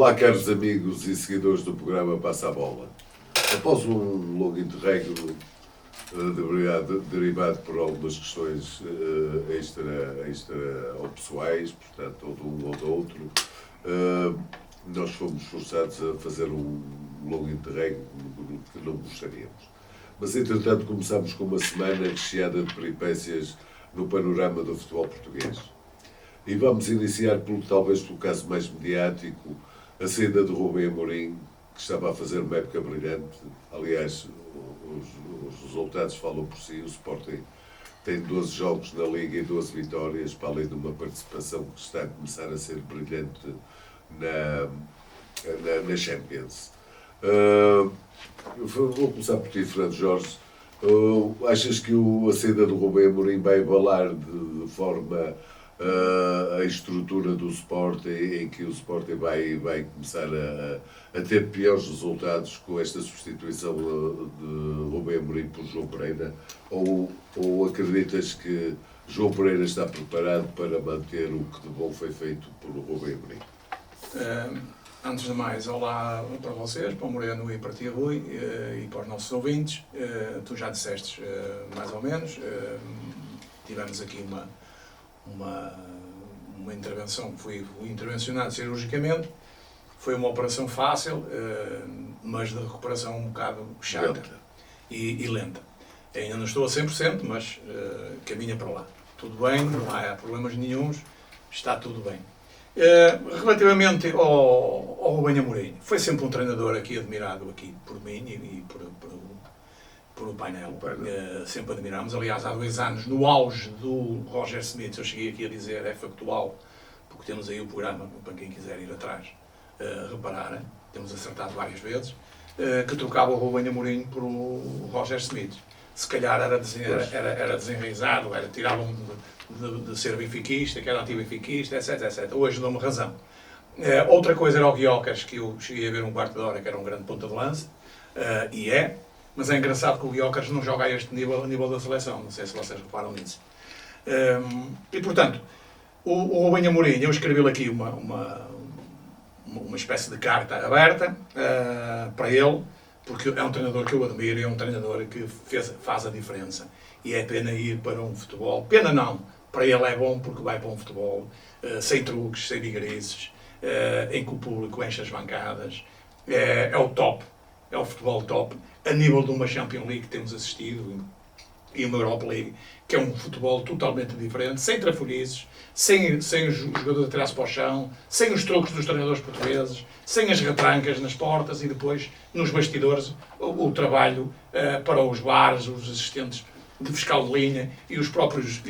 Olá, caros amigos e seguidores do programa Passa a Bola. Após um longo interregno derivado por algumas questões extra ou pessoais, portanto, ou de um ou do outro, nós fomos forçados a fazer um longo interregno que não gostaríamos. Mas, entretanto, começámos com uma semana recheada de peripécias no panorama do futebol português. E vamos iniciar, talvez pelo caso mais mediático, a saída de Rubem Amorim, que estava a fazer uma época brilhante. Aliás, os resultados falam por si. O Sporting tem 12 jogos na Liga e 12 vitórias, para além de uma participação que está a começar a ser brilhante na Champions. Vou começar por ti, Fernando Jorge. Achas que a saída do Rubem Amorim vai abalar de forma a estrutura do Sporting, em que o Sporting vai começar a ter piores resultados com esta substituição de Rubem Amorim por João Pereira? Ou acreditas que João Pereira está preparado para manter o que de bom foi feito por Rubem Amorim? Antes de mais, olá para vocês, para o Moreno e para ti, Rui, e para os nossos ouvintes. Tu já disseste mais ou menos, tivemos aqui uma intervenção que fui intervencionado cirurgicamente. Foi uma operação fácil, mas de recuperação um bocado chata e lenta. Ainda não estou a 100%, mas caminha para lá. Tudo bem, não há problemas nenhuns, está tudo bem. Relativamente ao Rubem Amorim, foi sempre um treinador aqui admirado aqui por mim e por o painel. Sempre admirámos. Aliás, há 2 anos, no auge do Roger Smith, eu cheguei aqui a dizer, é factual, porque temos aí o programa, para quem quiser ir atrás, reparar, temos acertado várias vezes, que trocava o Rubem Amorim por o Roger Smith. Se calhar era desenraizado, tiravam de ser benfiquista, que era anti-benfiquista, etc. Hoje dou-me razão. Outra coisa era o Guiocas, que eu cheguei a ver um quarto de hora, que era um grande ponta de lança, mas é engraçado que o Guiocas não joga a este nível, a nível da seleção, não sei se vocês reparam nisso. E portanto, o Rubem Amorim, eu escrevi-lhe aqui uma espécie de carta aberta para ele, porque é um treinador que eu admiro, é um treinador que faz a diferença. E é pena ir para um futebol, pena não, para ele é bom porque vai para um futebol sem truques, sem vigarices, em que o público enche as bancadas, é o top, é o futebol top, a nível de uma Champions League que temos assistido e uma Europa League, que é um futebol totalmente diferente, sem trafolhices, sem os jogadores atirar-se para o chão, sem os truques dos treinadores portugueses, sem as retrancas nas portas e depois nos bastidores o trabalho para os bares, os assistentes de fiscal de linha e os próprios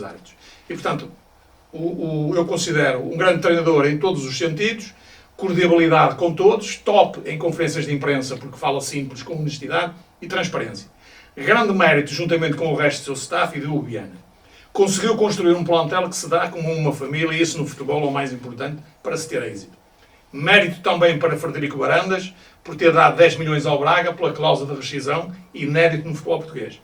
árbitros. E portanto, eu considero um grande treinador em todos os sentidos, cordialidade com todos, top em conferências de imprensa porque fala simples, com honestidade e transparência. Grande mérito juntamente com o resto do seu staff e do Hugo Viana. Conseguiu construir um plantel que se dá como uma família e isso no futebol é o mais importante para se ter êxito. Mérito também para Frederico Varandas por ter dado 10 milhões ao Braga pela cláusula de rescisão, inédito no futebol português.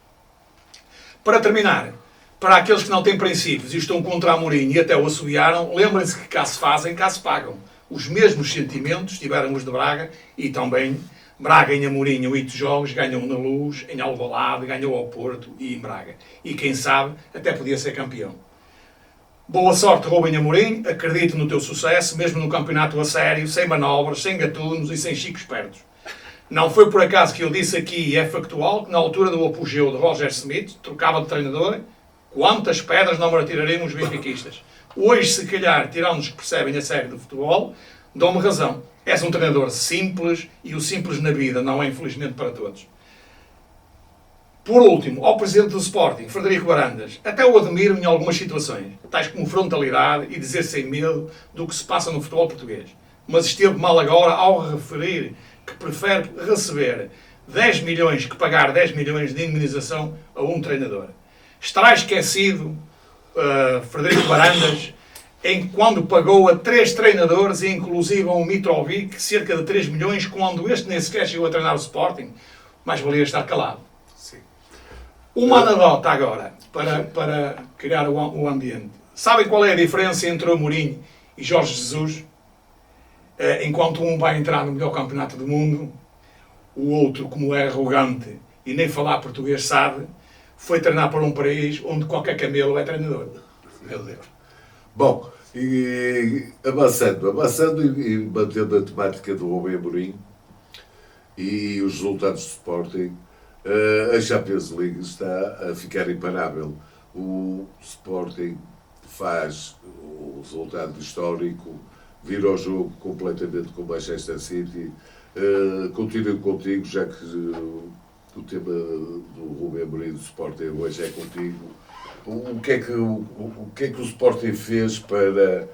Para terminar, para aqueles que não têm princípios e estão contra Amorim e até o assobiaram, lembrem-se que cá se fazem, cá se pagam. Os mesmos sentimentos tiveram os de Braga e também Braga em Amorim, 8 jogos, ganham na Luz, em Alvalade, ganhou ao Porto e em Braga. E quem sabe, até podia ser campeão. Boa sorte, Rubem Amorim, acredito no teu sucesso, mesmo no campeonato a sério, sem manobras, sem gatunos e sem chicos pertos. Não foi por acaso que eu disse aqui, e é factual, que na altura do apogeu de Roger Smith, trocava de treinador, quantas pedras não me atirariam os benfiquistas. Hoje, se calhar, tirando-nos que percebem a sério do futebol, dão-me razão. És um treinador simples e o simples na vida não é infelizmente para todos. Por último, ao presidente do Sporting, Frederico Varandas, até o admiro em algumas situações, tais como frontalidade e dizer sem medo do que se passa no futebol português. Mas esteve mal agora ao referir que prefere receber 10 milhões que pagar 10 milhões de indemnização a um treinador. Estará esquecido, Frederico Varandas, em quando pagou a 3 treinadores, e inclusive a um Mitrovic, cerca de 3 milhões, quando este nem sequer chegou a treinar o Sporting, mais valia estar calado. Sim. Uma anedota agora, para criar o ambiente. Sabem qual é a diferença entre o Amorim e Jorge Jesus? Enquanto um vai entrar no melhor campeonato do mundo, o outro, como é arrogante e nem falar português sabe, foi treinar para um país onde qualquer camelo é treinador. Meu Deus. Bom, e avançando e mantendo a temática do Rubem Amorim e os resultados do Sporting, a Champions League está a ficar imparável. O Sporting faz o resultado histórico, vira o jogo completamente com o Manchester City. Continuo contigo, já que o tema do Rubem Amorim do Sporting hoje é contigo. O que é que o Sporting fez para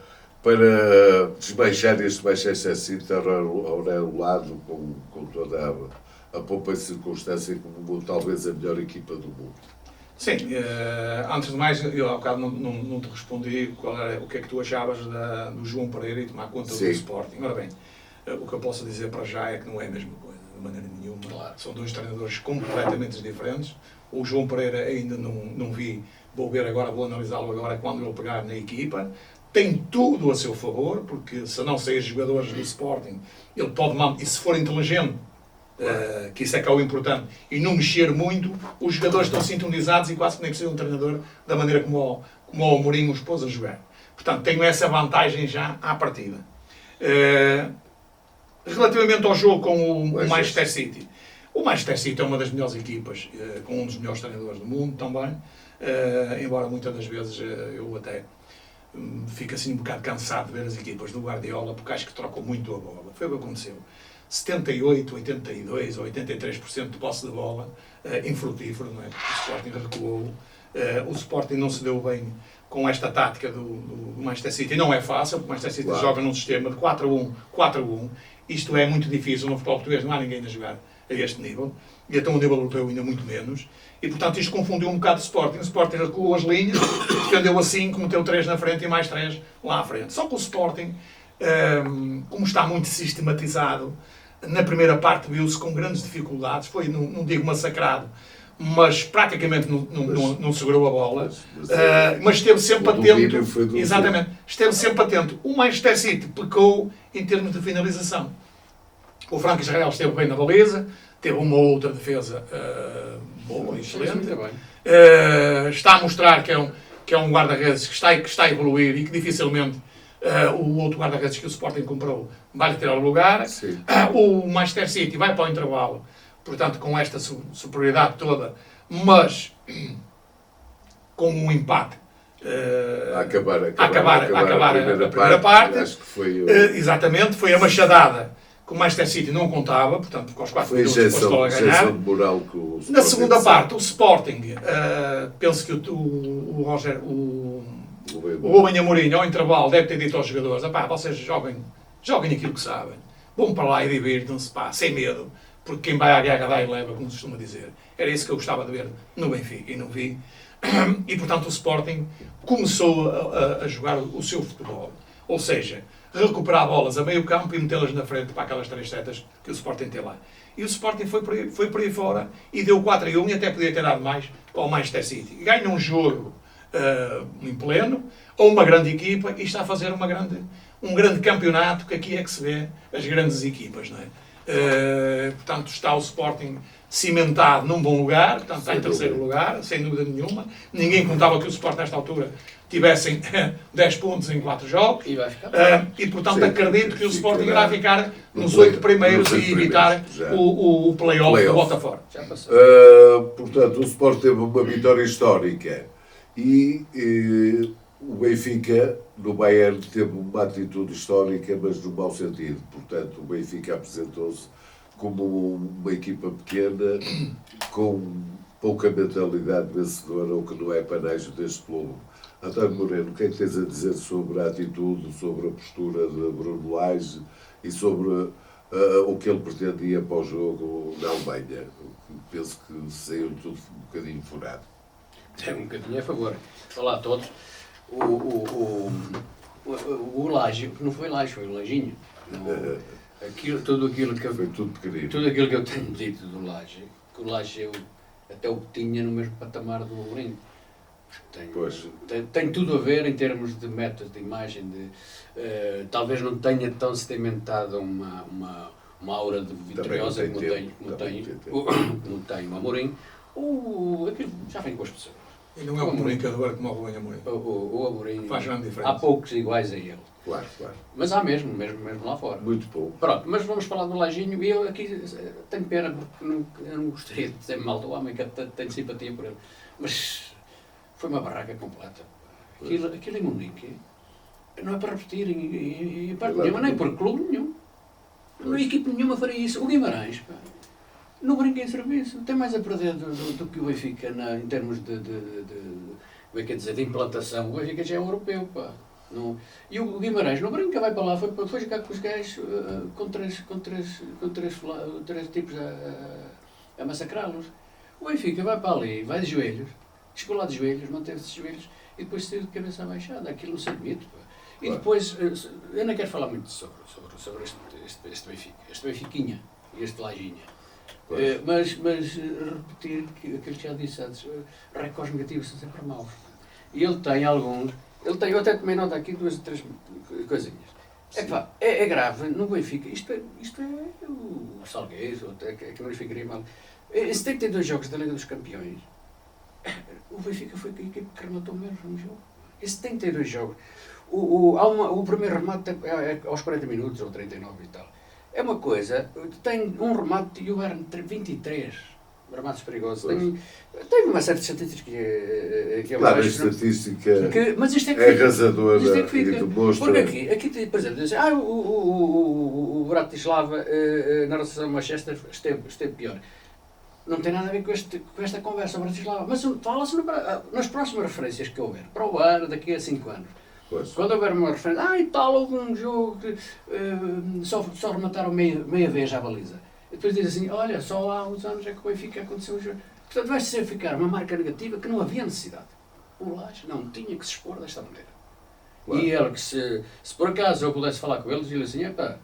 desmanchar este Manchester City ao lado com toda a pouca circunstância como talvez a melhor equipa do mundo? Sim, antes de mais, eu há bocado não te respondi o que é que tu achavas do João Pereira e tomar conta do Sporting. Ora bem, o que eu posso dizer para já é que não é a mesma coisa, de maneira nenhuma. Claro. São dois treinadores completamente diferentes. O João Pereira ainda não vi, vou analisá-lo agora quando ele pegar na equipa. Tem tudo a seu favor, porque se não sair jogadores do Sporting, ele pode, e se for inteligente, que isso é que é o importante, e não mexer muito, os jogadores estão sintonizados e quase que nem precisam de um treinador da maneira como o Amorim os pôs a jogar. Portanto, tenho essa vantagem já à partida. Relativamente ao jogo com o Manchester City, o Manchester City é uma das melhores equipas, com um dos melhores treinadores do mundo também, embora muitas das vezes eu até fico assim um bocado cansado de ver as equipas do Guardiola, porque acho que trocam muito a bola. Foi o que aconteceu. 78, 82 ou 83% de posse de bola, infrutífero, não é? Porque o Sporting recuou. O Sporting não se deu bem com esta tática do Manchester City. Não é fácil, porque o Manchester City joga num sistema de 4-1, 4-1. Isto é muito difícil no futebol português, não há ninguém a jogar a este nível. E até o nível europeu ainda muito menos. E, portanto, isto confundiu um bocado o Sporting. O Sporting recuou as linhas, defendeu a 5, meteu 3 na frente e mais 3 lá à frente. Só que o Sporting, como está muito sistematizado, na primeira parte viu-se com grandes dificuldades. Foi, não digo massacrado, mas praticamente não segurou a bola. Mas esteve sempre atento. Exatamente. Esteve sempre atento. O Manchester City pecou em termos de finalização. O Franco Israel esteve bem na baliza, teve uma ou outra defesa boa, excelente. Está a mostrar que é um guarda-redes que está a evoluir e que dificilmente o outro guarda-redes que o Sporting comprou vai lhe tirar o lugar. O Manchester City vai para o intervalo, portanto, com esta superioridade toda, mas com um empate. A acabar a primeira parte. Acho que foi exatamente, foi a machadada que o Manchester City não contava, portanto, porque aos 4 minutos depois a ganhar. De moral que o Na segunda parte, o Sporting, penso que o Rubem Amorim, ao intervalo, deve ter dito aos jogadores: vocês joguem aquilo que sabem, vão para lá e divirtam-se, sem medo, porque quem vai à guerra dá e leva, como se costuma dizer. Era isso que eu gostava de ver no Benfica, e não vi. E, portanto, o Sporting começou a jogar o seu futebol. Ou seja, recuperar bolas a meio campo e metê-las na frente para aquelas 3 setas que o Sporting tem lá. E o Sporting foi por aí fora e deu 4-1 e até podia ter dado mais para o Manchester City. Ganha um jogo em pleno, ou uma grande equipa, e está a fazer um grande campeonato, que aqui é que se vê as grandes equipas, não é? Portanto, está o Sporting cimentado num bom lugar, portanto está em terceiro lugar, sem dúvida nenhuma. Ninguém contava que o Sporting nesta altura tivessem 10 pontos em 4 jogos. E portanto acredito que o Sporting irá ficar nos 8 primeiros e evitar o play-off do Botafogo. Portanto, o Sporting teve uma vitória histórica e o Benfica no Bayern teve uma atitude histórica, mas no mau sentido. Portanto, o Benfica apresentou-se como uma equipa pequena, com pouca mentalidade vencedora, o que não é panejo deste clube. António Moreno, o que é que tens a dizer sobre a atitude, sobre a postura de Bruno Lage e sobre o que ele pretendia para o jogo na Alemanha? Penso que saiu tudo um bocadinho furado. É um bocadinho a favor. Olá a todos. O Lage, não foi Lage, foi o Laginho. Tudo aquilo que eu tenho dito do Lage, que o Lage eu até o tinha no mesmo patamar do Amorim. Tem tudo a ver em termos de métodos de imagem, talvez não tenha tão sedimentada uma aura de vitoriosa como tem o Amorim. Aquilo já vem com as pessoas. E não é o comunicador como o Rubem Amorim. O Amorim faz grande diferença. Há poucos iguais a ele. Claro. Mas há mesmo lá fora. Muito pouco. Pronto, mas vamos falar do Lajinho e eu aqui tenho pena porque eu não gostaria de dizer mal do homem, que tenho simpatia por ele. Mas foi uma barraca completa. Aquilo em Munique não é para repetir em parte nenhuma, nem por clube nenhum. Não é equipe nenhuma faria isso. O Guimarães, pá, não brinca em serviço. Tem mais a perder do que o Benfica em termos de implantação. O Benfica já é europeu, pá. Não. E o Guimarães não brinca, vai para lá, foi jogar com os gajos com três tipos a massacrá-los. O Benfica vai para ali, vai de joelhos, chegou lá de joelhos, manteve-se de joelhos e depois saiu de cabeça abaixada. Aquilo não se admite. Pá. E depois, eu não quero falar muito sobre este Benfica, este Benfiquinha e este Lajinha. Mas repetir aquilo que já disse antes, recordes negativos são sempre maus. E ele tem alguns. Eu até tomei nota aqui, 2 ou 3 coisinhas. É grave, no Benfica, isto é o Salgueiro, que não lhes ficaria mal. Em 72 jogos da Liga dos Campeões, o Benfica foi a equipe que rematou menos no jogo. Em 72 jogos. O primeiro remate é aos 40 minutos, ou 39 e tal. É uma coisa, tem um remate e o Bayern 23 remates perigosos. Tem uma certa estatística que claro, a estatística mas isto é arrasadora e demonstra... Porque aqui, por exemplo, dizem, o Bratislava na relação ao Manchester esteve pior. Não tem nada a ver com esta conversa, o Bratislava. Mas fala-se nas próximas referências que houver, para o ano, daqui a 5 anos. Pois. Quando houver uma referência, e tal, houve um jogo que só remataram meia vez à baliza. E depois diz assim, olha, só há uns anos é que o Benfica aconteceu o jogo. Portanto, vai ser ficar uma marca negativa que não havia necessidade. O Lage não tinha que se expor desta maneira. Claro. E ele, que se por acaso eu pudesse falar com eles, dizia assim,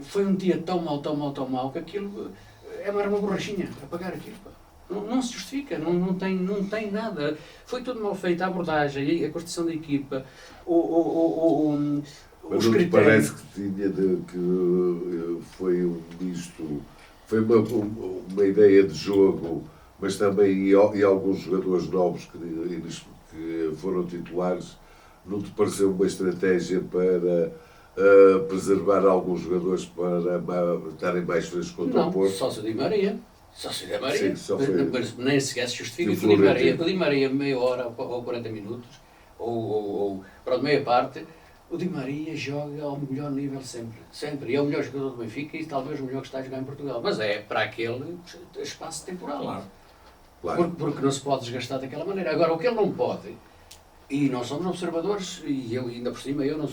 foi um dia tão mau, que aquilo era uma borrachinha, apagar aquilo. Pá. Não se justifica, não tem nada. Foi tudo mal feito, a abordagem, a construção da equipa, mas não te parece que tinha que foi um misto, foi uma ideia de jogo, mas também e alguns jogadores novos que foram titulares, não te pareceu uma estratégia para preservar alguns jogadores para estarem mais frescos contra o Porto? Só se o Di Maria. Sim, mas nem sequer se justifica que o Di Maria meia hora ou 40 minutos, ou meia parte, o Di Maria joga ao melhor nível sempre. E é o melhor jogador do Benfica e talvez o melhor que está a jogar em Portugal. Mas é para aquele espaço temporal. Claro. Porque não se pode desgastar daquela maneira. Agora, o que ele não pode, e nós somos observadores, e eu ainda por cima, eu não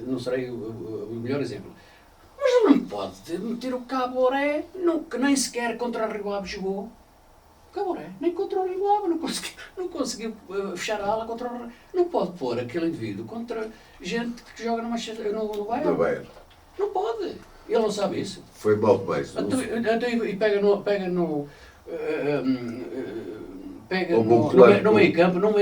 não serei o melhor exemplo. Mas ele não pode meter o Caboré, que nem sequer contra o Rio Ave jogou. Caboré, nem contra o Rio Ave, não conseguiu fechar a ala contra o... Não pode pôr aquele indivíduo contra gente que joga no Bayern. Não pode. Ele não sabe isso. Foi mal demais. E pega no meio campo, um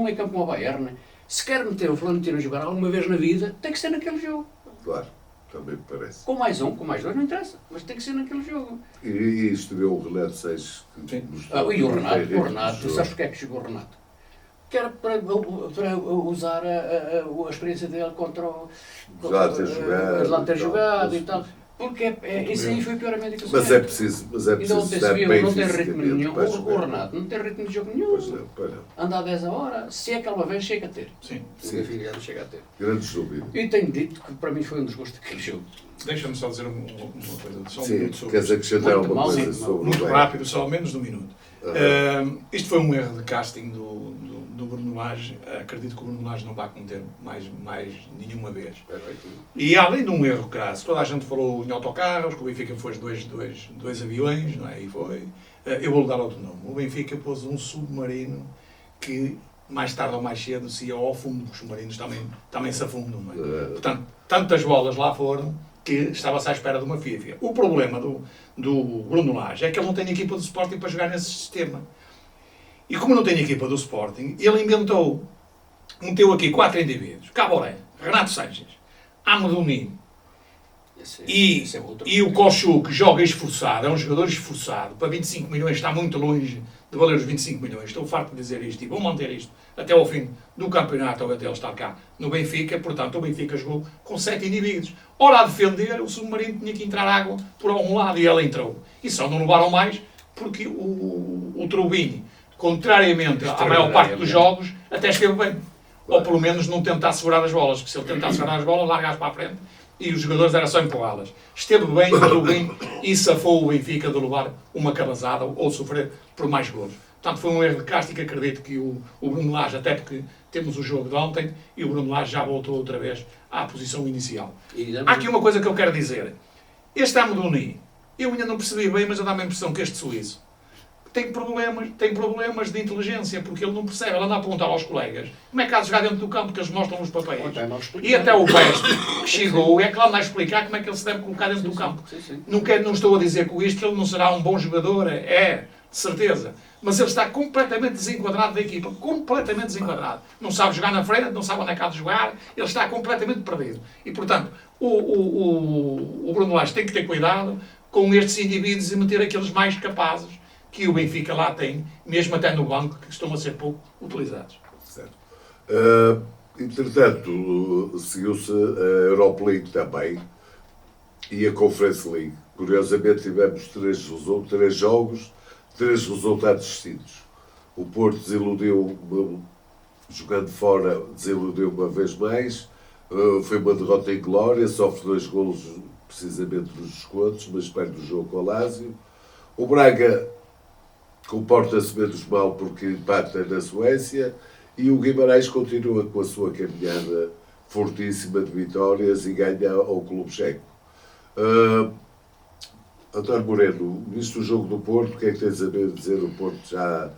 meio campo como o Bayern. Se quer meter o Florentino a jogar alguma vez na vida, tem que ser naquele jogo. Claro. Também me parece. Com mais 2 não interessa, mas tem que ser naquele jogo. E estreou o Renato Seixas. E o Renato, sabes porque é que chegou o Renato? Que era para usar a experiência dele contra o ter jogado e tal. Porque isso aí foi pioramente que Mas é preciso dar bem não tem ritmo nenhum. O Renato não tem ritmo de jogo nenhum. Pois não. Anda a 10 a hora, se é que alguma vez chega a ter. Sim. Já chega a ter. Grandes dúvidas. E tenho dito que para mim foi um dos gostos daquele jogo. Deixa-me só dizer uma coisa. Só um sim, minuto sobre queres acrescentar alguma coisa sobre muito rápido, só menos de um minuto. Isto foi um erro de casting do Bruno Lage. Acredito que o Bruno Lage não vai cometer mais nenhuma vez. E além de um erro crasso, toda a gente falou em autocarros, que o Benfica pôs dois aviões, não é? E foi. Eu vou dar outro nome. O Benfica pôs um submarino que mais tarde ou mais cedo se ia ao fundo, porque os submarinos também se afundam, não é? Portanto, tantas bolas lá foram que estava-se à espera de uma FIFA. O problema do Bruno Lage é que ele não tem equipa de Sporting para jogar nesse sistema. E como não tem equipa do Sporting, ele meteu aqui 4 indivíduos. Caboré, Renato Sanches, Amodouni e o Kochu, que joga esforçado, é um jogador esforçado, para 25 milhões está muito longe de valer os 25 milhões. Estou farto de dizer isto e vou manter isto até ao fim do campeonato ou até ele estar cá no Benfica. Portanto, o Benfica jogou com 7 indivíduos. Ora, a defender, o submarino tinha que entrar água por um lado e ela entrou. E só não levaram mais porque o Trubini, contrariamente à maior parte dos jogos, até esteve bem. Ou pelo menos não tentar segurar as bolas, porque se ele tentar segurar as bolas, larga-as para a frente e os jogadores era só empurrá-las. Esteve bem o Trubin e safou o Benfica de levar uma cabazada ou sofrer por mais golos. Portanto, foi um erro de Castro que acredito que o Bruno Lage, até porque temos o jogo de ontem, e o Bruno Lage já voltou outra vez à posição inicial. Há aqui uma coisa que eu quero dizer. Este Amodouni, eu ainda não percebi bem, mas eu dá-me a impressão que este suíço tem problemas de inteligência, porque ele não percebe, ele anda a perguntar aos colegas como é que há de jogar dentro do campo, que eles mostram os papéis. E até o Peste, que chegou, é que lá anda a explicar como é que ele se deve colocar dentro do campo. Não estou a dizer com isto que ele não será um bom jogador, de certeza. Mas ele está completamente desenquadrado da equipa, completamente desenquadrado. Não sabe jogar na frente, não sabe onde é que há de jogar, ele está completamente perdido. E, portanto, o Bruno Lage tem que ter cuidado com estes indivíduos e meter aqueles mais capazes que o Benfica lá tem, mesmo até no banco, que estão a ser pouco utilizados. Certo. Entretanto, seguiu-se a Europa League também e a Conference League. Curiosamente, tivemos 3 jogos, 3 resultados distintos. O Porto desiludiu, jogando fora, desiludiu uma vez mais. Foi uma derrota em glória, sofre 2 golos precisamente nos descontos, mas perde o jogo com o Lazio. O Braga comporta-se menos mal porque empata na Suécia e o Guimarães continua com a sua caminhada fortíssima de vitórias e ganha ao Clube Checo. António Moreno, viste o jogo do Porto, o que é que tens a dizer? O Porto já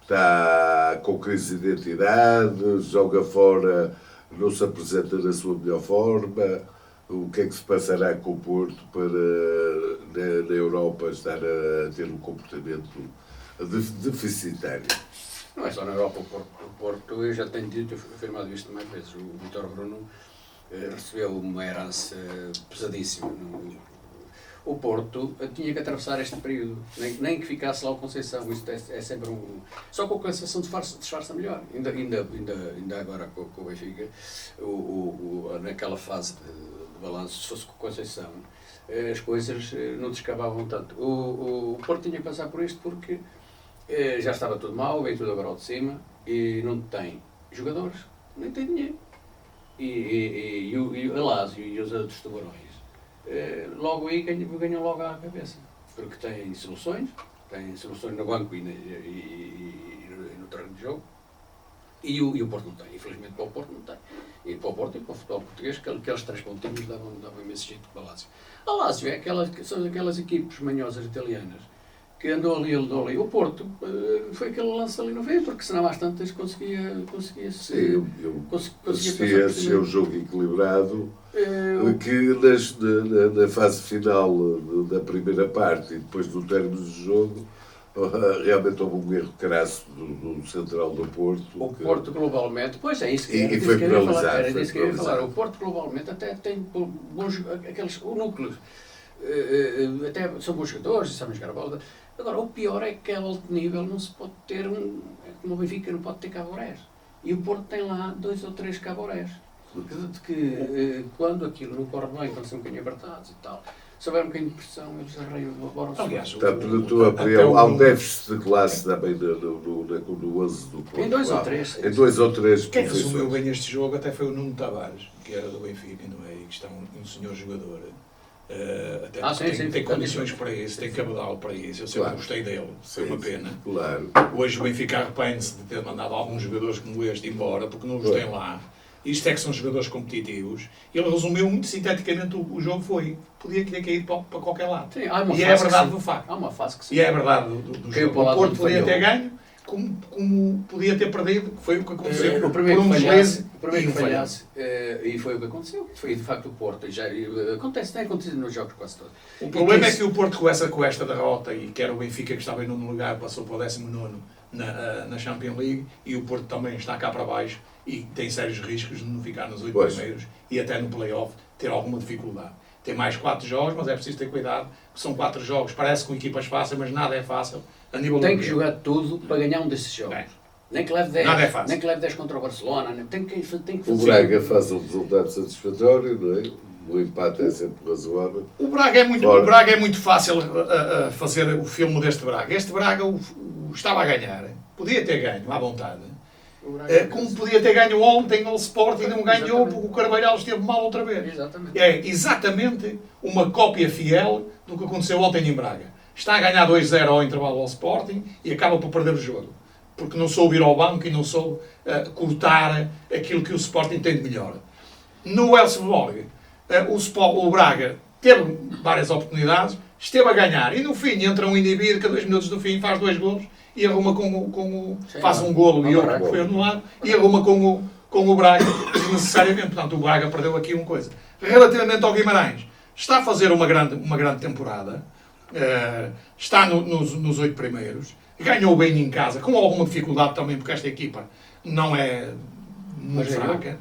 está com crise de identidade, joga fora, não se apresenta na sua melhor forma. O que é que se passará com o Porto para na Europa estar a ter um comportamento deficitário? Não é só na Europa. O Porto, eu já tenho dito, afirmado isto mais vezes, o Vítor Bruno recebeu uma herança pesadíssima. O Porto tinha que atravessar este período, nem que ficasse lá o Conceição. Isto é sempre um... Só com a Conceição disfarça melhor. Ainda agora com o Benfica, naquela fase de balanço, se fosse com a Conceição, as coisas não descavavam tanto. O Porto tinha que passar por isto porque já estava tudo mal, veio tudo agora ao de cima e não tem jogadores, nem tem dinheiro. E o Lazio e os outros tubarões logo aí ganham logo à cabeça, porque têm soluções no banco e no terreno de jogo, e o Porto não tem. Infelizmente para o Porto não tem. E para o Porto e para o futebol português, aqueles 3 pontinhos davam imenso jeito para a Lazio. A Lazio são aquelas equipes manhosas italianas que andou ali. O Porto foi aquele lance ali no meio, porque senão às tantas conseguia Sim, eu assisti a seu jogo equilibrado, que na fase final da primeira parte e depois do término do jogo, realmente houve um erro crasso do central do Porto. O Porto globalmente, pois é isso que e foi penalizado. Era disso que eu ia falar. O Porto globalmente até tem bons, o núcleo, até são bons jogadores, sabem jogar a bola. Agora, o pior é que a alto nível não se pode ter como o Benfica não pode ter caborés. E o Porto tem lá 2 ou 3 caborés. Que quando aquilo não corre bem, quando são um bocadinho apertados e tal, se houver um bocadinho de pressão, eles arreiam embora. Aliás, na tua opinião, há um déficit de classe também no 11 do Porto. Em 2 ou 3. Em 2 ou 3 Quem resumiu bem este jogo até foi o Nuno Tavares, que era do Benfica, não é? E que está um senhor jogador. Tem condições para isso, tem cabedal para isso. Eu sempre gostei dele, foi uma pena. Claro. Hoje o Benfica arrepende-se de ter mandado alguns jogadores como este embora, porque não os tem lá. Isto é que são jogadores competitivos. Ele resumiu muito sinteticamente o jogo foi. Podia cair para qualquer lado. Sim, e é a verdade do facto. Há uma fase que sim. E é a verdade do jogo. O Porto podia ter ganho como podia ter perdido, que foi o que aconteceu. O primeiro por um que deslize falhasse, e foi o que aconteceu. Foi de facto o Porto. Acontece, tem acontecido nos jogos quase todos. O problema é que o Porto, com esta derrota, e quer o Benfica, que estava em nono lugar, passou para o 19º na Champions League, e o Porto também está cá para baixo e tem sérios riscos de não ficar nos 8 primeiros e até no play-off ter alguma dificuldade. Tem mais 4 jogos, mas é preciso ter cuidado, que são 4 jogos, parece com equipas fáceis, mas nada é fácil a nível tem que jogar tudo para ganhar um desses jogos. Bem, nem que leve 10, nada é fácil. nem que leve 10 contra o Barcelona, tem que fazer. O Braga faz um resultado satisfatório, não é? O empate é sempre razoável. O Braga é muito fácil fazer o filme deste Braga. Este Braga estava a ganhar, podia ter ganho à vontade. Como podia ter ganho ontem ao Sporting e não ganhou porque o Carvalhal esteve mal outra vez. Exatamente. É exatamente uma cópia fiel do que aconteceu ontem em Braga. Está a ganhar 2-0 ao intervalo ao Sporting e acaba por perder o jogo. Porque não soube ir ao banco e não soube cortar aquilo que o Sporting tem de melhor. No Elfsborg, o Braga teve várias oportunidades, esteve a ganhar e no fim entra um indivíduo que a 2 minutos do fim faz 2 golos e arruma faz um golo e outro que foi anulado e arruma com o Braga desnecessariamente. Portanto, o Braga perdeu aqui uma coisa. Relativamente ao Guimarães, está a fazer uma grande temporada, está nos 8 primeiros, ganhou bem em casa, com alguma dificuldade também, porque esta equipa não é muito fraca,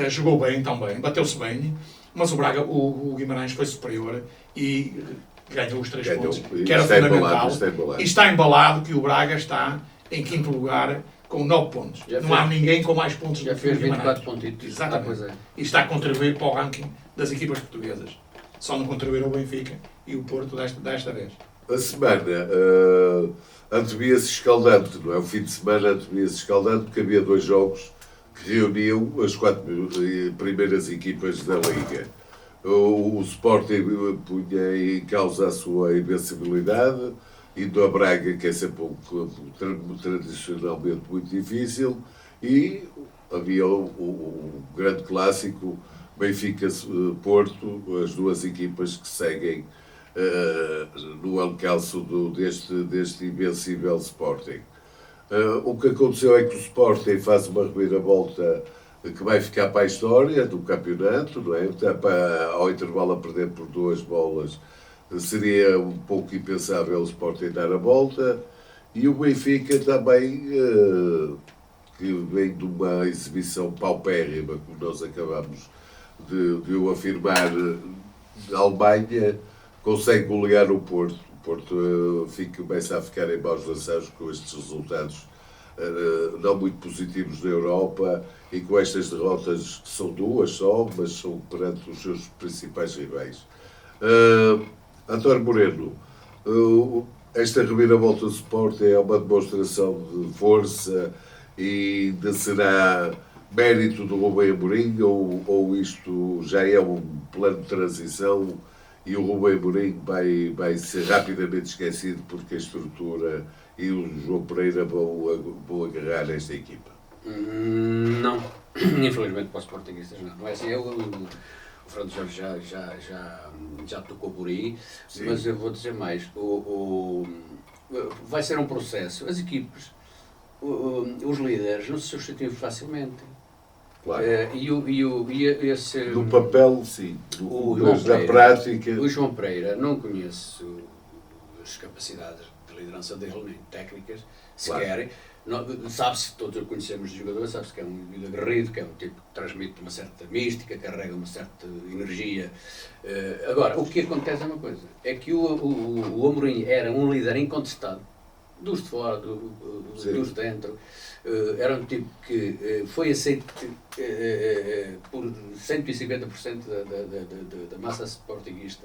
jogou bem também, bateu-se bem, mas o Guimarães foi superior e ganhou os 3 pontos, que era fundamental. E está embalado que o Braga está em 5º lugar com 9 pontos. Não há ninguém com mais pontos do que o Guimarães. 24 pontitos. Exatamente. E está a contribuir para o ranking das equipas portuguesas. Só não contribuíram o Benfica e o Porto desta vez. A semana antevia-se escaldante, não é? O fim de semana antevia-se escaldante porque havia 2 jogos que reuniam as 4 primeiras equipas da Liga. O Sporting punha em causa a sua invencibilidade, indo a Braga, que é sempre um clube tradicionalmente muito difícil, e havia o grande clássico Benfica-Porto, as 2 equipas que seguem no encalço deste invencível Sporting. O que aconteceu é que o Sporting faz uma reviravolta que vai ficar para a história do campeonato, não é? Ao intervalo a perder por 2 bolas, seria um pouco impensável o Sporting dar a volta, e o Benfica também, que vem de uma exibição paupérrima, como nós acabamos de o afirmar, na Alemanha, consegue golear o Porto. O Porto começa a ficar em maus lençóis com estes resultados não muito positivos na Europa e com estas derrotas, que são 2 só, mas são perante os seus principais rivais. António Moreno, esta reviravolta do Sporting é uma demonstração de força e será mérito do Rubem Amorim ou isto já é um plano de transição e o Rubem Amorim vai ser rapidamente esquecido porque a estrutura e o João Pereira vão agarrar esta equipa? Não, infelizmente para os sportinguistas não é assim. O Fernando Jorge já tocou por aí. Sim. Mas eu vou dizer mais, vai ser um processo. As equipes, os líderes não se substituem facilmente. Claro. No papel, sim. Na prática. O João Pereira, não conheço as capacidades de liderança dele, nem técnicas, sequer. Claro. Sabe-se, todos conhecemos o jogador, sabe-se que é um aguerrido, que é um tipo que transmite uma certa mística, carrega uma certa energia. Agora, o que acontece é uma coisa, é que o Amorim era um líder incontestado, dos de fora, dos de dentro. Era um tipo que foi aceito por 150% da massa sportinguista,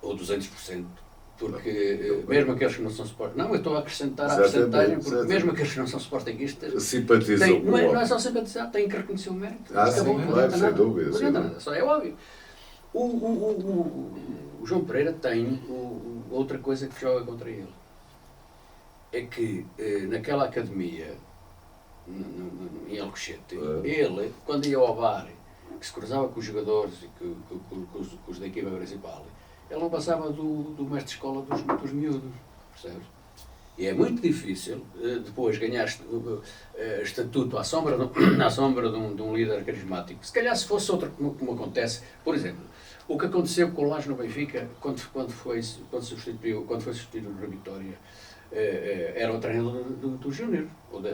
ou 200%, porque mesmo aqueles que não são sportinguistas, não, eu estou a acrescentar a percentagem, porque mesmo aqueles que não são sportinguistas, simpatizam não é só simpatizar, têm que reconhecer o mérito. Sim, claro, sem dúvida. Não adianta nada, só é óbvio. O João Pereira tem outra coisa que joga contra ele. É que naquela academia, em Alcochete, ele, quando ia ao bar, que se cruzava com os jogadores e com os da equipa principal, ele não passava do mestre de escola dos miúdos, percebes? E é muito difícil depois ganhar estatuto à sombra, de um líder carismático. Se calhar se fosse outro, como acontece, por exemplo, o que aconteceu com o Lage no Benfica, quando foi substituído na Vitória, era o treinador do Júnior,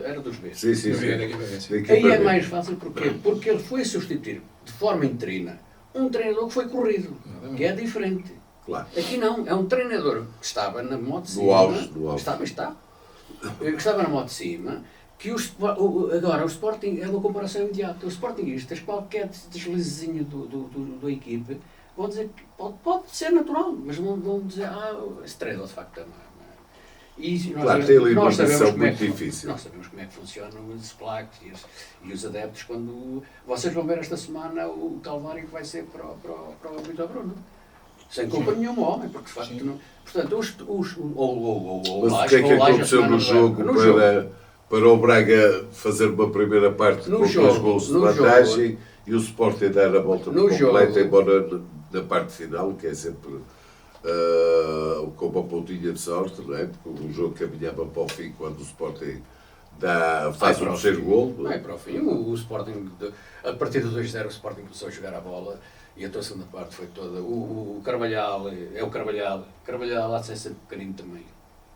era dos B. Sim, sim, sim. Aí é mais fácil porquê? Porque ele foi substituir de forma interina um treinador que foi corrido, que é diferente. Claro. Aqui não, é um treinador que estava na moto de cima. No auge. Que estava na moto de cima, que agora o Sporting é uma comparação imediata. Os Sportingistas, qualquer deslizezinho da equipe, vão dizer que pode ser natural, mas vão dizer, esse treinador de facto é má. E Claro, tem ali uma missão muito difícil. Nós sabemos como é que funcionam os plaques e os adeptos quando... Vocês vão ver esta semana o calvário que vai ser para o Vitor Bruno. Sem culpa nenhuma ao homem, porque de facto não... Portanto, Mas o que é que aconteceu no jogo para o Braga fazer uma primeira parte com 2 gols de vantagem e o Sporting dar a volta completa, embora na parte final, que é sempre com uma pontinha de sorte, não é? Porque o jogo caminhava para o fim quando o Sporting faz o terceiro gol. Não é para o fim. O Sporting, a partir do 2-0, o Sporting começou a jogar a bola. E a tua segunda parte foi toda. O Carvalhal é o Carvalhal. Carvalhal há de ser sempre pequenino também.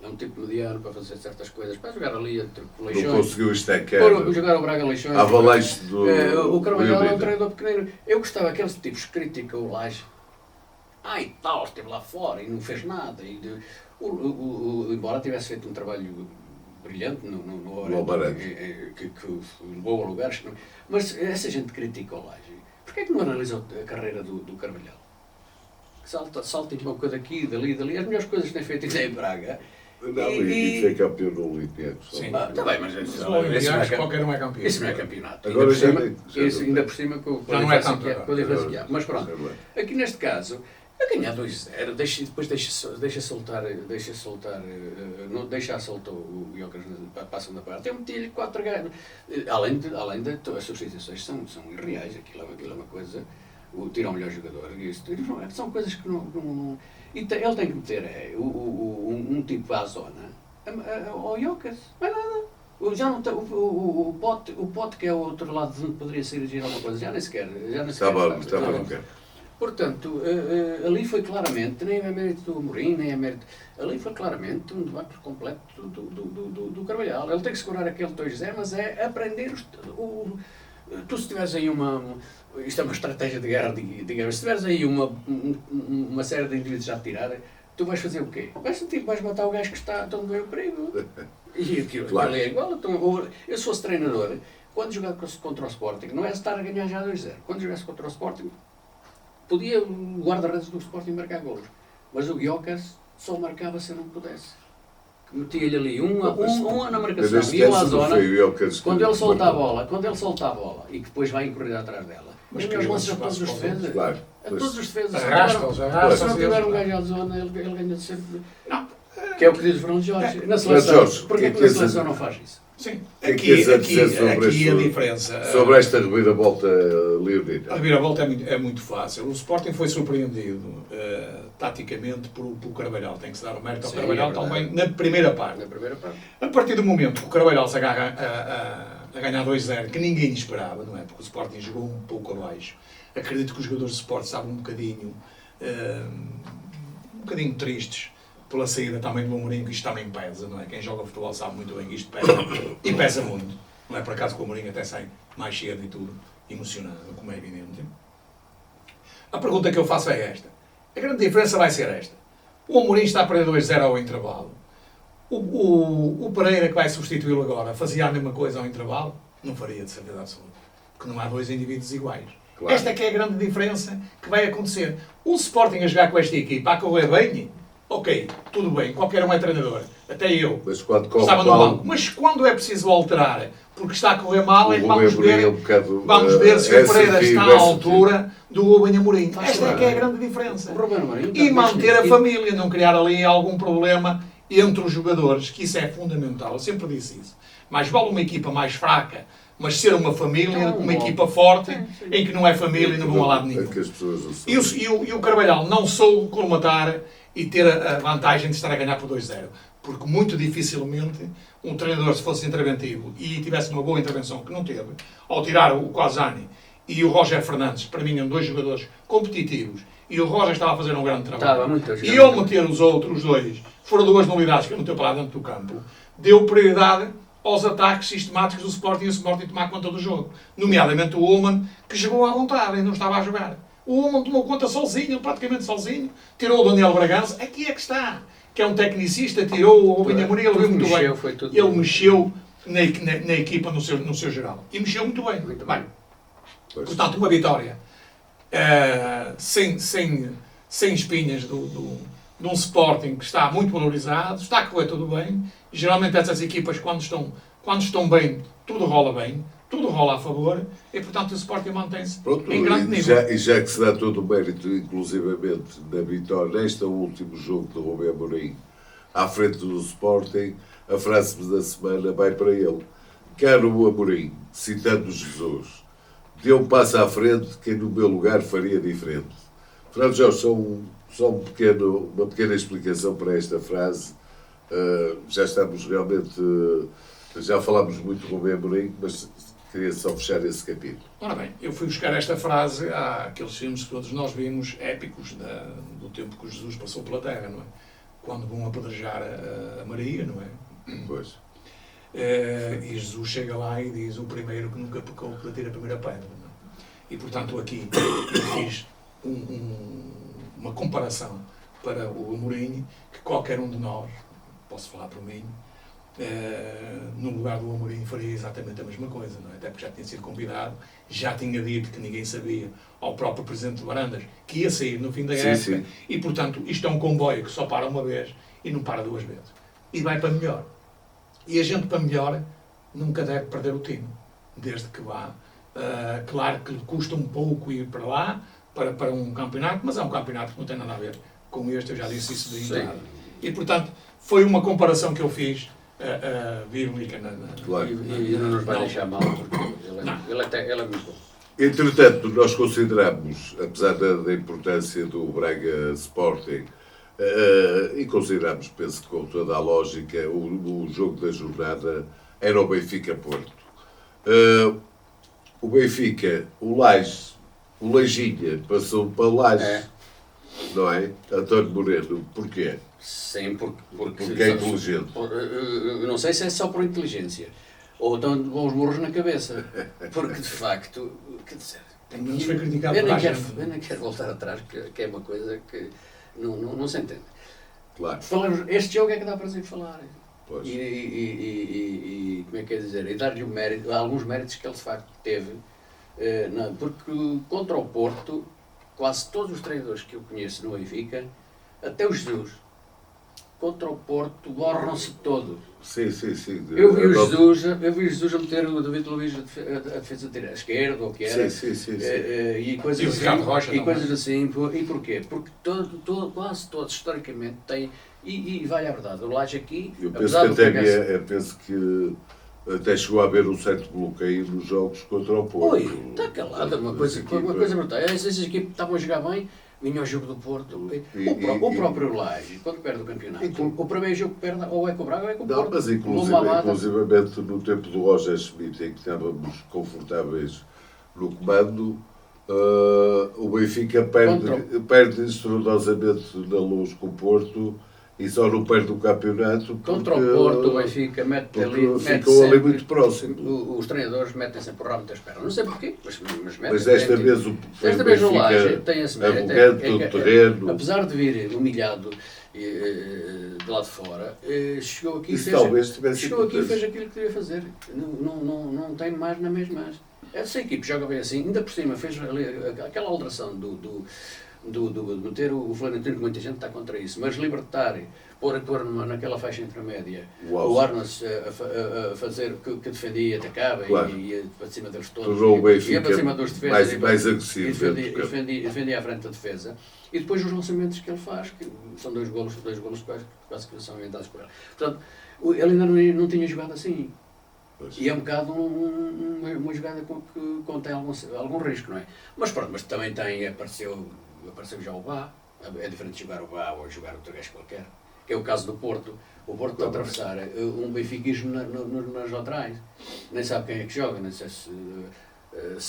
É um tipo mediano para fazer certas coisas. Para jogar ali entre Leixões. Não conseguiu estancar. Jogar o Braga Leixões. Avalanche do o Carvalhal é um treinador pequenino. Eu gostava daqueles tipos que criticam o Laje. E tal, esteve lá fora e não fez nada. Embora tivesse feito um trabalho brilhante no Orense, que levou a lugares. Mas essa gente critica o Laje. Porquê é que não analisa a carreira do Carvalhal? Salta uma coisa aqui, dali. As melhores coisas que tem feito em Braga. Não, e foi campeão no Olympiacos. Sim. Está bem, mas qualquer um é campeão. Isso não é campeonato. Agora Ainda por cima com já não é campeão. Mas pronto, aqui neste caso, a ganhar 2-0, depois deixa soltar o Jokers para a segunda parte. Eu meti-lhe 4 gajos. Além de as substituições são irreais, aquilo é uma coisa. Tira o melhor jogador. São coisas que não. E ele tem que meter um tipo à zona ao Jokers. Não é nada. Já não tem, o pote que é o outro lado de onde poderia ser agir alguma coisa, já nem sequer. Estava. Portanto, ali foi claramente, nem é mérito do Amorim, nem é mérito... Ali foi claramente um debate completo do Carvalhal. Ele tem que segurar aquele 2-0, mas é aprender... Tu se tiveres aí isto é uma estratégia de guerra, digamos, se tiveres aí uma série de indivíduos já a tirar, tu vais fazer o quê? Vais matar o gajo que está onde vem o perigo. E aquilo é igual. Então, eu se fosse treinador, quando jogar contra o Sporting, não é estar a ganhar já 2-0. Quando jogasse contra o Sporting, podia o guarda-redes do Sporting marcar golos, mas o Jokers só marcava se não pudesse. Metia-lhe ali um na marcação e um à zona. Quando ele solta a bola e que depois vai em corrida atrás dela, mas que lança a todos os defesas. Claro. A todos os defesas. Se não tiver um gajo à zona, ele ganha sempre. Não. Que é o que diz o Fernando Jorge. Na seleção. Porquê que na seleção não faz isso? Sim. Aqui a diferença. Sobre esta reviravolta leonina. A reviravolta é muito fácil. O Sporting foi surpreendido taticamente por Carvalhal. Tem que se dar o mérito ao Carvalhal também na primeira parte. A partir do momento que o Carvalhal se agarra a ganhar 2-0, que ninguém esperava, não é? Porque o Sporting jogou um pouco abaixo. Acredito que os jogadores de Sport estavam um bocadinho tristes pela saída também do Amorim, que isto também pesa, não é? Quem joga futebol sabe muito bem que isto pesa, e pesa muito. Não é por acaso que o Amorim até sai mais cedo e tudo, emocionado, como é evidente. A pergunta que eu faço é esta. A grande diferença vai ser esta. O Amorim está a perder 2-0 ao intervalo. O Pereira, que vai substituí-lo agora, fazia a mesma coisa ao intervalo? Não faria, de certeza absoluta. Porque não há dois indivíduos iguais. Claro. Esta é que é a grande diferença que vai acontecer. O Sporting a jogar com esta equipa, a correr bem, ok, tudo bem, qualquer um é treinador, até eu estava no banco. Mas quando é preciso alterar, porque está a correr mal, é que vamos ver se o Pereira está à altura do Rubem Amorim. Esta é que é a grande diferença. E manter a família, não criar ali algum problema entre os jogadores, que isso é fundamental. Eu sempre disse isso. Mais vale uma equipa mais fraca, mas ser uma família, uma equipa forte, em que não é família e não vão a lado nenhum. E o Carvalhal não soube colmatar e ter a vantagem de estar a ganhar por 2-0. Porque muito dificilmente um treinador, se fosse interventivo e tivesse uma boa intervenção, que não teve, ao tirar o Quasani e o Roger Fernandes, para mim, eram dois jogadores competitivos, e o Roger estava a fazer um grande trabalho, e ele meter os outros dois, foram duas nulidades que ele meteu para lá dentro do campo, deu prioridade aos ataques sistemáticos do Sporting e o Sporting tomar conta do jogo. Nomeadamente o Ullmann, que jogou à vontade e não estava a jogar. O Ullmann tomou conta sozinho, praticamente sozinho, tirou o Daniel Bragança, aqui é que está, que é um tecnicista, tirou o Rubinho Amorim, ele viu muito bem. Ele mexeu na equipa no seu geral. E mexeu muito bem. Muito bem. Portanto, uma vitória sem espinhas de um Sporting que está muito valorizado, está a correr tudo bem. Geralmente essas equipas, quando estão bem, tudo rola bem, tudo rola a favor, e portanto o Sporting mantém-se em grande nível. E já que se dá todo o mérito, inclusivamente, na vitória, neste último jogo do Rubem Amorim, à frente do Sporting, a frase da semana vai para ele. Caro Amorim, citando Jesus, dê um passo à frente que no meu lugar faria diferente. Fernando Jorge, só uma pequena explicação para esta frase. Já estamos realmente... já falámos muito do Rubem Amorim, mas queria só fechar esse capítulo. Ora bem, eu fui buscar esta frase àqueles filmes que todos nós vimos, épicos, do tempo que Jesus passou pela Terra, não é? Quando vão apedrejar a Maria, não é? Pois. E Jesus chega lá e diz: o primeiro que nunca pecou, que atira a primeira pedra. Não é? E portanto aqui eu fiz uma comparação para o Amorim, que qualquer um de nós, posso falar por mim, no lugar do Amorim faria exatamente a mesma coisa, não é? Até porque já tinha sido convidado, já tinha dito que ninguém sabia ao próprio Presidente de Varandas que ia sair no fim da época, sim. E portanto isto é um comboio que só para uma vez e não para duas vezes, e vai para melhor. E a gente para melhor nunca deve perder o time, desde que vá. Claro que lhe custa um pouco ir para lá, para um campeonato, mas é um campeonato que não tem nada a ver com este, eu já disse isso de entrada. E portanto foi uma comparação que eu fiz bíblica Claro. E não nos vai deixar mal, porque ele é muito bom. Entretanto, nós consideramos, apesar da importância do Braga Sporting, e consideramos, penso que com toda a lógica, o jogo da jornada era o Benfica-Porto. O Benfica, o Lajinha, passou para o Laje, não é? António Moreno, porquê? Sim, porque é inteligente. Eu não sei se é só por inteligência ou estão bons burros na cabeça, porque de facto, quer dizer, Não se foi criticado eu por nem quero voltar atrás, que é uma coisa que não se entende. Claro. Este jogo é que dá prazer de falar. Pois. E como é que é dizer? E dar-lhe alguns méritos que ele de facto teve, porque contra o Porto, quase todos os treinadores que eu conheço no Benfica, até o Jesus, contra o Porto, borram-se todos. Sim. Eu vi o Jesus a meter o David Luiz a defesa de esquerda, ou o que era. Sim. E coisas E o assim. Ricardo Rocha, E coisas assim. E porquê? Porque quase todos, historicamente, têm. E vai à verdade, o Laje aqui. Eu penso que até chegou a haver um certo bloqueio nos jogos contra o Porto. Oi, está calada, uma coisa brutal. Essas equipes estavam a jogar bem. Vinha ao jogo do Porto. O próprio Laje, quando perde o campeonato, o primeiro jogo que perde ou é com o Braga ou é com o Porto. Não, mas inclusivamente no tempo do Roger Schmidt, em que estávamos confortáveis no comando, o Benfica perde estrondosamente na Luz com o Porto e só não perde o campeonato contra o Porto, o Benfica ficou ali muito próximo. Os treinadores metem sempre o ramo das pernas. Não sei porquê, mas desta vez o Laje tem esse mérito. Terreno. Apesar de vir humilhado de lá de fora, chegou aqui e fez aquilo que devia fazer. Não tem mais na mesma. Essa equipe joga bem assim, ainda por cima fez ali aquela alteração de meter o Florentino, que muita gente está contra isso, mas libertar, pôr naquela faixa intermédia, o Arnas a fazer que defendia e atacava, claro. e ia para cima deles todos, ia para cima dos defesas, mais agressivo, e defendia à frente da defesa, e depois os lançamentos que ele faz, que são dois golos quase que são inventados por ele. Portanto, ele ainda não tinha jogado assim. Pois. E é um bocado uma jogada que contém algum risco, não é? Mas pronto, mas também apareceu já o Bá. É diferente de jogar o Bá ou jogar outro gajo qualquer. que é o caso do Porto. O Porto está a atravessar um benfiquismo nas laterais. Nem sabe quem é que joga, nem sei se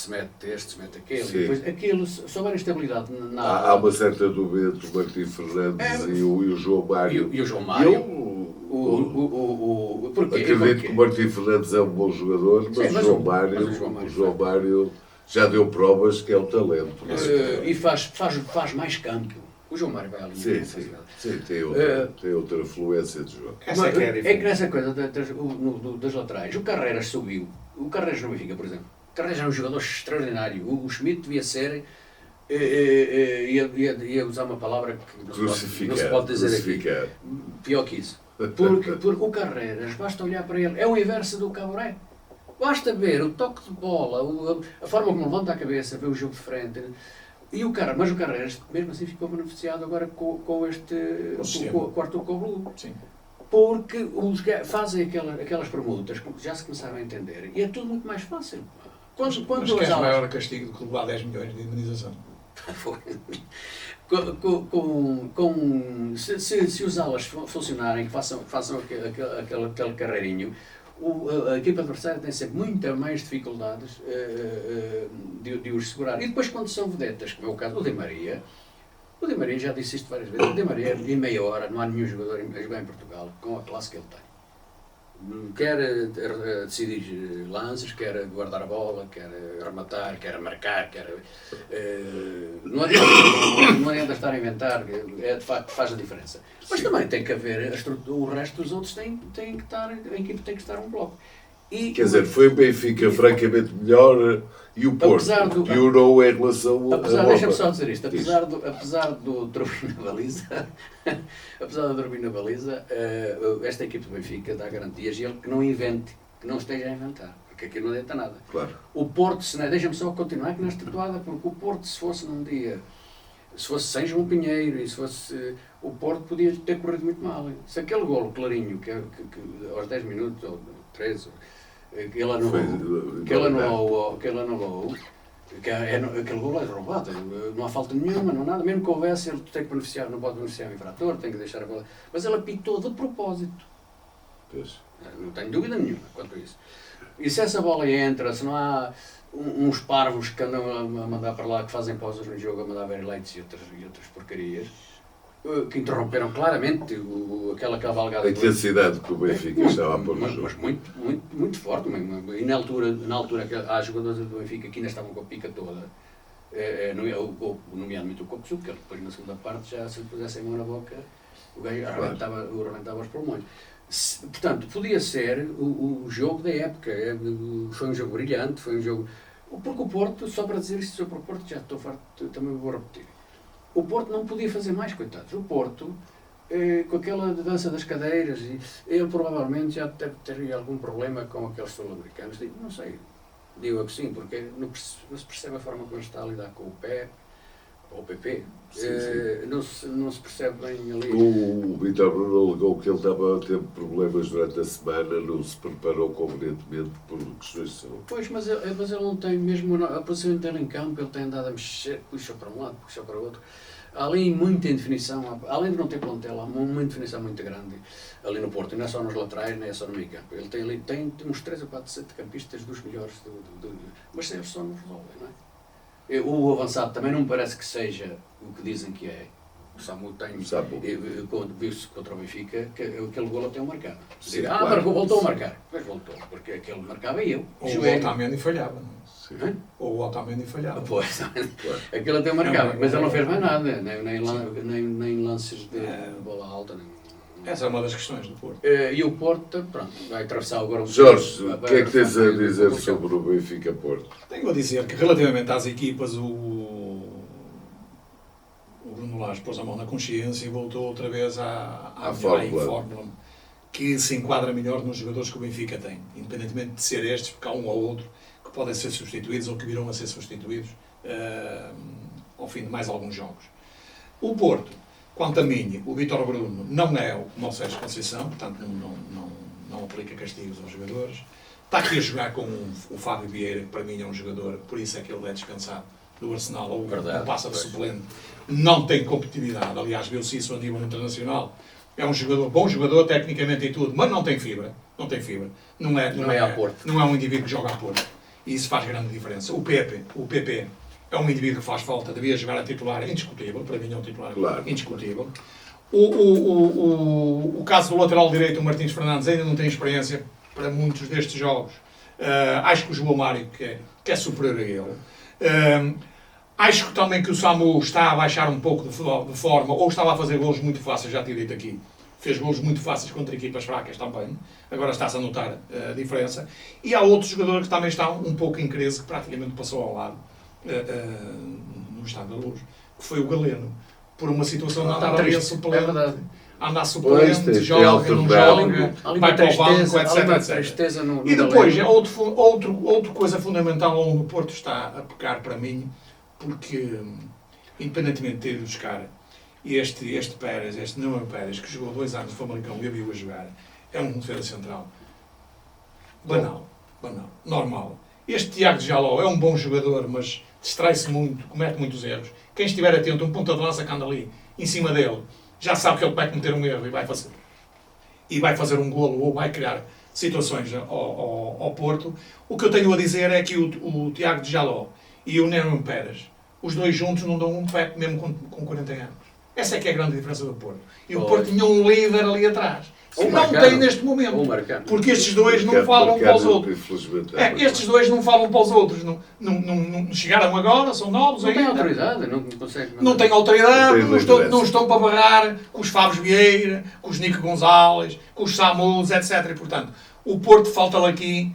mete este, se mete aquele. Depois, aquilo, se houver instabilidade na há uma certa dúvida entre o Martim Fernandes e o João Mário. E o João Mário. Porquê? Acredito que o Martim Fernandes é um bom jogador, mas, sim, o João Mário já deu provas que é um talento. E faz mais campo. O João Mário vai ali. Sim, tem outra fluência de jogo. Essa é que é a diferença. É que nessa coisa das laterais, o Carreras subiu. O Carreras não Benfica, por exemplo. O Carreras é um jogador extraordinário. O Schmidt devia ser. Ia usar uma palavra que não se pode dizer aqui. Pior que isso. Porque o Carreras, basta olhar para ele, é o inverso do Caboré. Basta ver o toque de bola, a forma como levanta a cabeça, ver o jogo de frente. Mas o Carreras, mesmo assim, ficou beneficiado agora com o Arthur Koglu. Sim. Porque fazem aquelas permutas que já se começaram a entender. E é tudo muito mais fácil. Mas queres maior castigo do que levar 10 milhões de indemnização? Se os alas funcionarem, que façam aquele carreirinho, a equipa adversária tem sempre muita mais dificuldades de os segurar. E depois, quando são vedetas, como é o caso do Di Maria, já disse isto várias vezes, o Di Maria, em meia hora, não há nenhum jogador a jogar em Portugal com a classe que ele tem. Quer decidir lances, quer guardar a bola, quer rematar, quer marcar, não adianta estar a inventar, de facto faz a diferença. Mas também tem que haver, o resto dos outros tem que estar, a equipe tem que estar um bloco. Quer dizer, foi o Benfica francamente melhor e o Porto piorou em relação a Deixa-me só dizer isto, apesar do Turbina Baliza, esta equipe do Benfica dá garantias e ele que não invente, que não esteja a inventar, porque aqui não adianta nada. Claro. O Porto, deixa-me só continuar aqui nesta toada, porque o Porto, se fosse num dia, se fosse sem João Pinheiro, e se fosse, o Porto podia ter corrido muito mal. Se aquele golo clarinho, que aos 10 minutos, ou 13, que ele anulou, aquele golo é roubado, não há falta nenhuma, não há nada, mesmo que houvesse, ele tem que beneficiar, não pode beneficiar o infrator, tem que deixar a bola, mas ele apitou de propósito. Pois. Não tenho dúvida nenhuma quanto a isso. E se essa bola entra, se não há uns parvos que andam a mandar para lá, que fazem pausas no jogo, a mandar ver lights e outras porcarias, que interromperam claramente aquela cavalgada. A intensidade que o Benfica estava a pôr no jogo. Mas muito forte. E na altura há jogadores do Benfica que ainda estavam com a pica toda, nomeadamente o Coxu, que depois na segunda parte já se lhe pusessem a mão na boca, o gajo arrebentava os pulmões. Portanto, podia ser o jogo da época. Foi um jogo brilhante, foi um jogo... Porque o Porto, só para dizer isto sobre o Porto, já estou farto, também vou repetir. O Porto não podia fazer mais, coitados. O Porto, com aquela dança das cadeiras, ele provavelmente já deve ter algum problema com aqueles sul-americanos. Não sei, digo eu que sim, porque não se percebe a forma como ele está a lidar com o pé, ou o PP. Sim. Não se percebe bem ali. O Vítor Bruno alegou que ele estava a ter problemas durante a semana, não se preparou convenientemente por questões de saúde. Pois, mas ele não tem mesmo a posição dele em campo, ele tem andado a mexer, puxa para um lado, puxa para o outro. Há ali muita indefinição, além de não ter plantel, há uma indefinição muito grande ali no Porto, e não é só nos laterais, nem é só no meio campo. Ele tem uns 3 ou 4 centrocampistas dos melhores, mas sempre só não resolve, não é? O avançado também não me parece que seja o que dizem que é. O Samu tem, viu-se contra o Benfica, que aquele golo até o marcava. Sim, claro. Marcou, voltou a marcar. Pois voltou, porque aquele marcava eu. Ou o Otamendi falhava, não é? Sim. Ou o Otamendi falhava. Pois, Claro. aquele até o marcava, mas ele não fez mais nada, nem lances de bola alta. Essa é uma das questões do Porto. E o Porto, pronto, vai atravessar agora o... Jorge, o que é que tens a dizer sobre o Benfica-Porto? Tenho a dizer que, relativamente às equipas, o Bruno Lage pôs a mão na consciência e voltou outra vez à fórmula que se enquadra melhor nos jogadores que o Benfica tem, independentemente de ser estes, porque há um ou outro que podem ser substituídos ou que virão a ser substituídos ao fim de mais alguns jogos. O Porto, quanto a mim, o Vítor Bruno não é o Moisés Conceição, portanto não aplica castigos aos jogadores. Está aqui a jogar com o Fábio Vieira, que para mim é um jogador, por isso é que ele é dispensado do Arsenal, ou não passa de suplente. Não tem competitividade, aliás, viu-se isso a nível internacional, É um jogador, bom jogador, tecnicamente e tudo, mas não tem fibra. Não tem fibra. Não é a Porto. Não é um indivíduo que joga a Porto. E isso faz grande diferença. O PP, é um indivíduo que faz falta, devia jogar a titular indiscutível, para mim é um titular indiscutível. O caso do lateral direito, o Martins Fernandes, ainda não tem experiência para muitos destes jogos. Acho que o João Mário, que é superior a ele. Acho que também que o Samu está a baixar um pouco de forma, ou estava a fazer golos muito fáceis, já tinha dito aqui. Fez golos muito fáceis contra equipas fracas também. Agora está-se a notar a diferença. E há outro jogador que também está um pouco em crise, que praticamente passou ao lado, no estado da luz, que foi o Galeno. Por uma situação de andar ali a suplente. Anda suplente, joga, não joga, vai para o banco, etc. E depois, outra coisa fundamental onde o Porto está a pecar para mim, porque, independentemente de ter ido buscar este Pérez, este Nuno Pérez, que jogou 2 anos no Famalicão e viu a jogar, é um defesa central. Banal. Normal. Este Tiago de Jaló é um bom jogador, mas distrai-se muito, comete muitos erros. Quem estiver atento, um ponta de lança que anda ali, em cima dele, já sabe que ele vai cometer um erro e vai fazer um golo ou vai criar situações ao Porto. O que eu tenho a dizer é que o Tiago de Jaló e o Nuno Pérez, os dois juntos não dão um pé mesmo com 40 anos. Essa é que é a grande diferença do Porto. E o Porto tinha um líder ali atrás. Não tem neste momento. Porque estes dois não falam para os outros. Estes dois não falam para os outros. Não chegaram agora, são novos ainda. Não têm autoridade, não conseguem. Não têm autoridade, não estão para barrar com os Fábio Vieira, com os Nico Gonzalez, com os Samuels, etc. E, portanto, o Porto falta-lhe aqui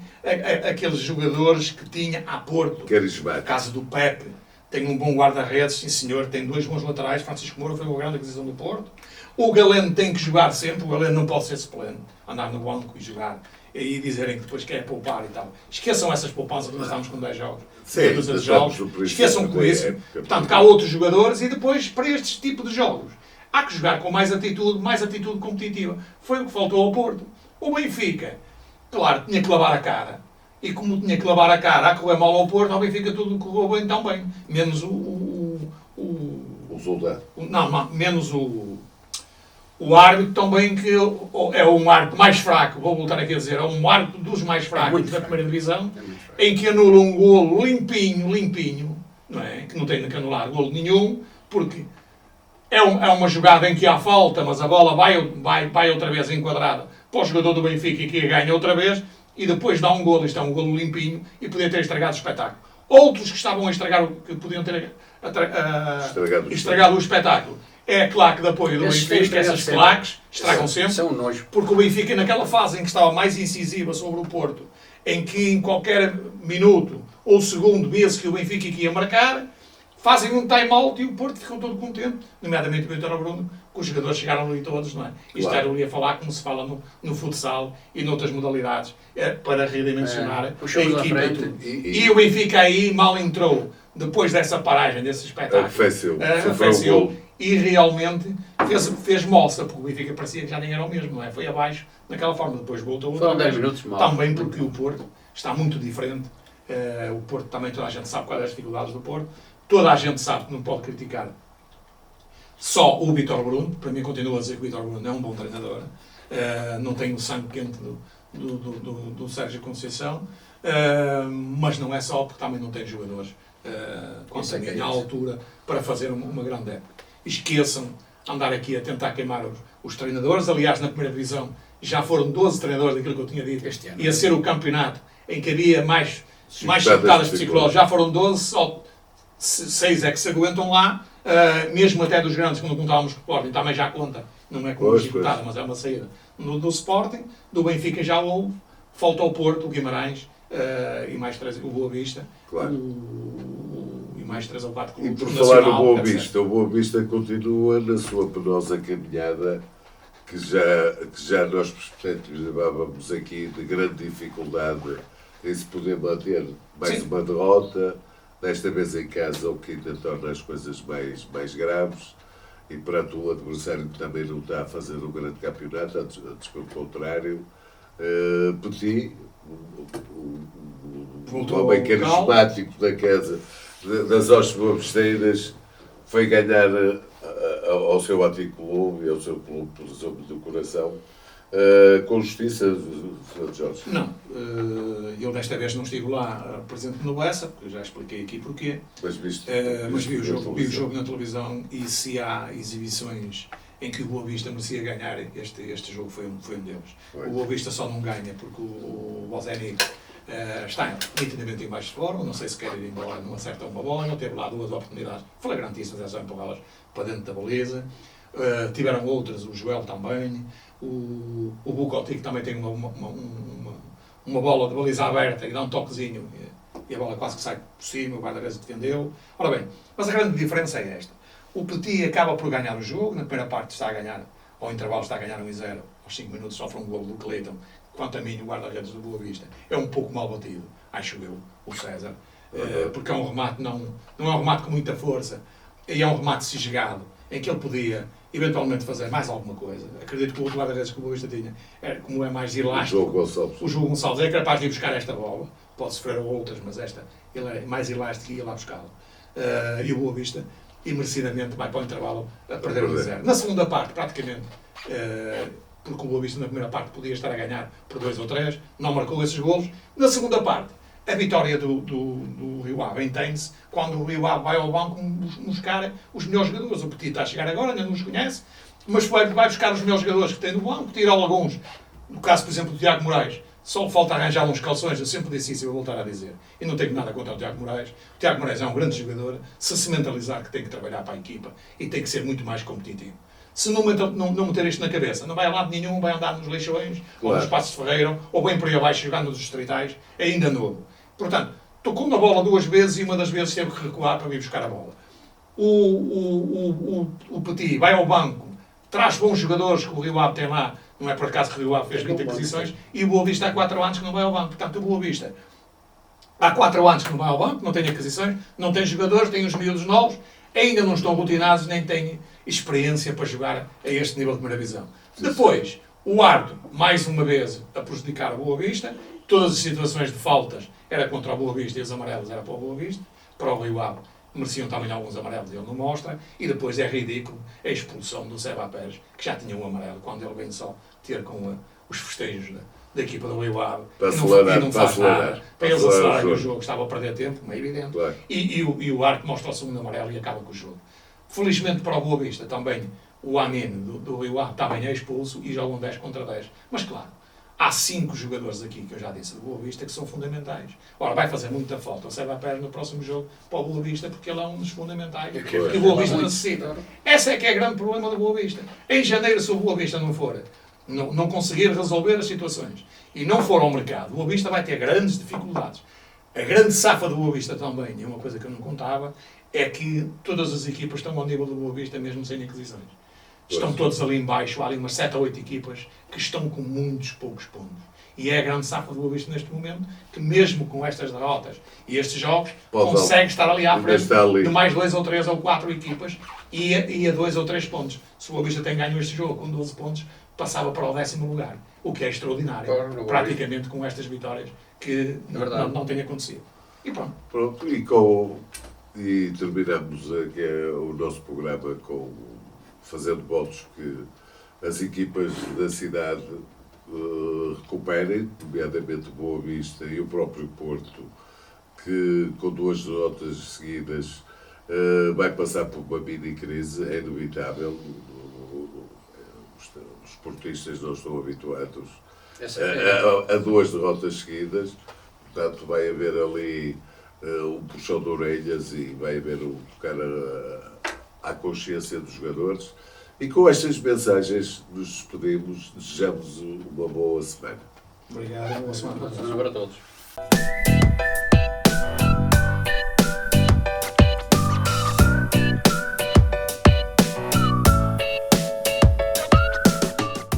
aqueles jogadores que tinha a Porto. Carismático. No caso do Pepe, tem um bom guarda-redes, sim senhor, tem 2 bons laterais. Francisco Moura foi uma grande aquisição do Porto. O Galeno tem que jogar sempre, o Galeno não pode ser suplente, andar no banco e jogar e dizerem que depois quer poupar e tal. Esqueçam essas poupanças que nós estamos com 10 jogos, meia dúzia de jogos, esqueçam com isso. Portanto, que há outros jogadores e depois, para este tipo de jogos, há que jogar com mais atitude competitiva. Foi o que faltou ao Porto. O Benfica, claro, tinha que lavar a cara. E como tinha que lavar a cara a correr mal ao Porto, ao Benfica tudo correu bem tão bem. Menos o soldado. Menos o árbitro também, que é um árbitro mais fraco, vou voltar aqui a dizer, é um árbitro dos mais fracos da primeira divisão, em que anula um golo limpinho, não é? Que não tem que anular golo nenhum, porque é uma jogada em que há falta, mas a bola vai outra vez enquadrada para o jogador do Benfica e que ganha outra vez, e depois dá um golo, isto é um golo limpinho, e podia ter estragado o espetáculo. Outros que estavam a estragar, que podiam ter estragado o espetáculo. É claque de apoio do Benfica, essas claques estragam sempre. São nojo. Porque o Benfica, naquela fase em que estava mais incisiva sobre o Porto, em que em qualquer minuto ou segundo via-se que o Benfica ia marcar, fazem um time-out e o Porto ficou todo contente, nomeadamente o Vítor Bruno, que os jogadores chegaram ali todos, não é? Isto era ali a falar como se fala no futsal e noutras modalidades, para redimensionar a equipa e tudo. E o Benfica aí mal entrou, depois dessa paragem, desse espetáculo. Arrefeceu. E realmente fez moça, porque o Benfica parecia que já nem era o mesmo, não é? Foi abaixo daquela forma, depois voltou outra vez. 10 minutos mal. Também porque o Porto está muito diferente. O Porto também, toda a gente sabe quais são as dificuldades do Porto. Toda a gente sabe que não pode criticar só o Vítor Bruno. Para mim, continuo a dizer que o Vítor Bruno é um bom treinador. Não tem o sangue quente do Sérgio Conceição. Mas não é só, porque também não tem jogadores à altura para fazer uma grande época. Esqueçam andar aqui a tentar queimar os treinadores. Aliás, na primeira divisão já foram 12 treinadores daquilo que eu tinha dito. Este ano. Ia ser o campeonato em que havia mais chutadas psicológicas. Já foram 12, só 6 é que se aguentam lá. Mesmo até dos grandes, quando contávamos com o Sporting, também já conta. Não é como uma chicotada, mas é uma saída. Do Sporting, do Benfica já houve. Falta ao Porto, o Guimarães, e mais 3, o Boa Vista. Claro. E mais 3 ou 4 clubes. E por falar no Boa Vista, o Boa Vista continua na sua penosa caminhada, que já nós perspectivávamos aqui de grande dificuldade em se poder manter mais uma derrota, desta vez em casa, o que ainda torna as coisas mais graves. E perante o adversário que também não está a fazer um grande campeonato, antes pelo contrário, Petit, o homem carismático da casa, das Osbobesteiras, foi ganhar ao seu antigo clube e ao seu clube do coração, com justiça, Sr. Jorge? Não, eu desta vez não estive lá presente no Bessa, porque eu já expliquei aqui porquê, Mas vi o jogo na televisão, e se há exibições em que o Boa Vista merecia ganhar, este jogo foi um deles. O Boa Vista só não ganha porque o Bozenic está nitidamente em baixo de forma, não sei se quer ir embora, não acerta uma bola, ele teve lá 2 oportunidades flagrantíssimas, é só empurrá-las para dentro da baliza. Tiveram outras, o Joel também, o Bucotti também tem uma bola de baliza aberta e dá um toquezinho e a bola quase que sai por cima, o guarda-redes defendeu. Ora bem, mas a grande diferença é esta: o Petit acaba por ganhar o jogo, na primeira parte está a ganhar, ao intervalo está a ganhar 1-0, aos 5 minutos sofre um gol do Cleiton. Quanto a mim, o guarda-redes do Boa Vista é um pouco mal batido, acho eu, o César, porque é um remate, não é um remate com muita força, e é um remate cisgado, em que ele podia eventualmente fazer mais alguma coisa. Acredito que o outro guarda-redes que o Boa Vista tinha, como é mais elástico, o João Gonçalves é capaz de ir buscar esta bola, pode sofrer outras, mas esta, ele é mais elástico e ia lá buscá-la. E o Boa Vista, imerecidamente, vai para o intervalo a perder 1-0. Na segunda parte, praticamente, porque o Boa Vista na primeira parte podia estar a ganhar por 2 ou 3, não marcou esses golos. Na segunda parte, a vitória do Rio Ave entende-se quando o Rio Ave vai ao banco buscar os melhores jogadores. O Petit está a chegar agora, ainda não os conhece, mas vai buscar os melhores jogadores que tem no banco, tira alguns. No caso, por exemplo, do Tiago Moraes, só falta arranjar uns calções, eu sempre disse isso e vou voltar a dizer. E não tenho nada contra o Tiago Moraes. O Tiago Moraes é um grande jogador, se mentalizar que tem que trabalhar para a equipa e tem que ser muito mais competitivo. Se não meter isto na cabeça, não vai a lado nenhum, vai andar nos Leixões, ou nos Passos de Ferreira, ou bem por aí abaixo jogando nos distritais, é ainda novo. Portanto, tocou na bola 2 vezes e uma das vezes teve que recuar para vir buscar a bola. O Petit vai ao banco, traz bons jogadores que o Rio Ave tem lá, não é por acaso que o Rio Ave fez 20 aquisições, e o Boa Vista há 4 anos que não vai ao banco. Portanto, o Boa Vista há 4 anos que não vai ao banco, não tem aquisições, não tem jogadores, tem os miúdos novos, ainda não estão rotinados, nem têm experiência para jogar a este nível de primeira divisão. Depois, o árbitro, mais uma vez, a prejudicar o Boa Vista, todas as situações de faltas era contra o Boa Vista e os amarelos era para o Boa Vista, para o Rio Ave mereciam também alguns amarelos e ele não mostra, e depois é ridículo a expulsão do Seba Pérez, que já tinha um amarelo, quando ele vem só ter com os festejos da equipa do Rio Ave, e não faz nada, para eles acelerarem o jogo, estava a perder tempo, como é evidente, claro. E o árbitro mostra o segundo amarelo e acaba com o jogo. Felizmente para o Boa Vista também, o Amin do Rio Ave também é expulso e jogam 10 contra 10, mas claro, há 5 jogadores aqui, que eu já disse, do Boa Vista, que são fundamentais. Ora, vai fazer muita falta o Seba Pérez no próximo jogo para o Boa Vista, porque ele é um dos fundamentais que o Boa Vista necessita. Esse é que é o grande problema do Boa Vista. Em janeiro, se o Boa Vista não for, não conseguir resolver as situações e não for ao mercado, o Boa Vista vai ter grandes dificuldades. A grande safa do Boa Vista também, e uma coisa que eu não contava, é que todas as equipas estão ao nível do Boa Vista, mesmo sem aquisições. Estão todos ali em baixo, há ali umas 7 ou 8 equipas que estão com muitos poucos pontos. E é a grande safa do Boa Vista neste momento, que mesmo com estas derrotas e estes jogos, consegue estar ali à frente de mais 2 ou 3 ou 4 equipas e a 2 ou 3 pontos. Se o Boa Vista tem ganho este jogo com 12 pontos, passava para o 10º lugar. O que é extraordinário, praticamente com estas vitórias que não tem acontecido. E pronto. E terminamos aqui o nosso programa fazendo votos que as equipas da cidade recuperem, nomeadamente Boa Vista e o próprio Porto, que com 2 derrotas seguidas vai passar por uma mini-crise, é inevitável. Os portistas não estão habituados a 2 derrotas seguidas, portanto vai haver ali um puxão de orelhas e vai haver um tocar à consciência dos jogadores. E com estas mensagens nos despedimos, desejamos uma boa semana. Obrigado, boa semana para todos.